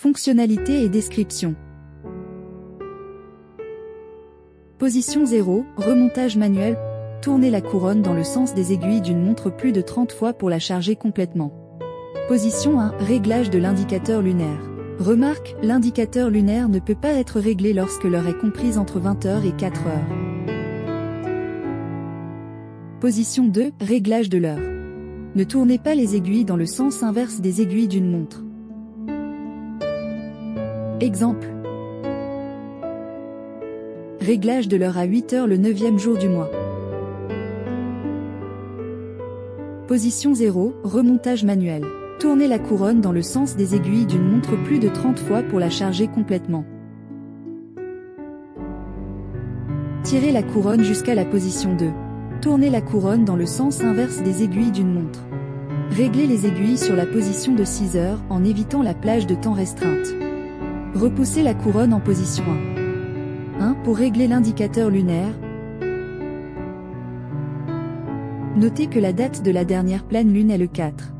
Fonctionnalité et description. Position 0, remontage manuel. Tournez la couronne dans le sens des aiguilles d'une montre plus de 30 fois pour la charger complètement. Position 1, réglage de l'indicateur lunaire. Remarque, l'indicateur lunaire ne peut pas être réglé lorsque l'heure est comprise entre 20h et 4h. Position 2, réglage de l'heure. Ne tournez pas les aiguilles dans le sens inverse des aiguilles d'une montre. Exemple. Réglage de l'heure à 8h le 9e jour du mois. Position 0, remontage manuel. Tournez la couronne dans le sens des aiguilles d'une montre plus de 30 fois pour la charger complètement. Tirez la couronne jusqu'à la position 2. Tournez la couronne dans le sens inverse des aiguilles d'une montre. Réglez les aiguilles sur la position de 6 heures en évitant la plage de temps restreinte. Repoussez la couronne en position 1. Pour régler l'indicateur lunaire. Notez que la date de la dernière pleine lune est le 4.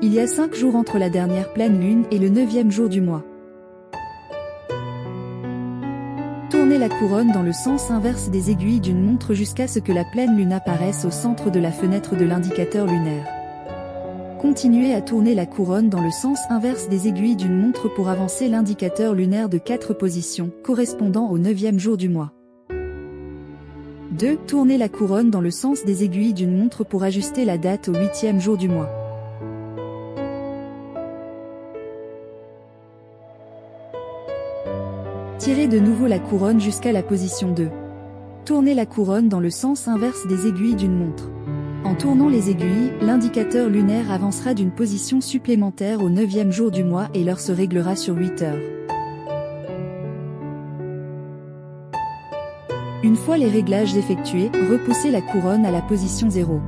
Il y a 5 jours entre la dernière pleine lune et le 9e jour du mois. Tournez la couronne dans le sens inverse des aiguilles d'une montre jusqu'à ce que la pleine lune apparaisse au centre de la fenêtre de l'indicateur lunaire. Continuez à tourner la couronne dans le sens inverse des aiguilles d'une montre pour avancer l'indicateur lunaire de 4 positions, correspondant au 9e jour du mois. 2. Tournez la couronne dans le sens des aiguilles d'une montre pour ajuster la date au 8e jour du mois. Tirez de nouveau la couronne jusqu'à la position 2. Tournez la couronne dans le sens inverse des aiguilles d'une montre. En tournant les aiguilles, l'indicateur lunaire avancera d'une position supplémentaire au 9e jour du mois et l'heure se réglera sur 8 heures. Une fois les réglages effectués, repoussez la couronne à la position 0.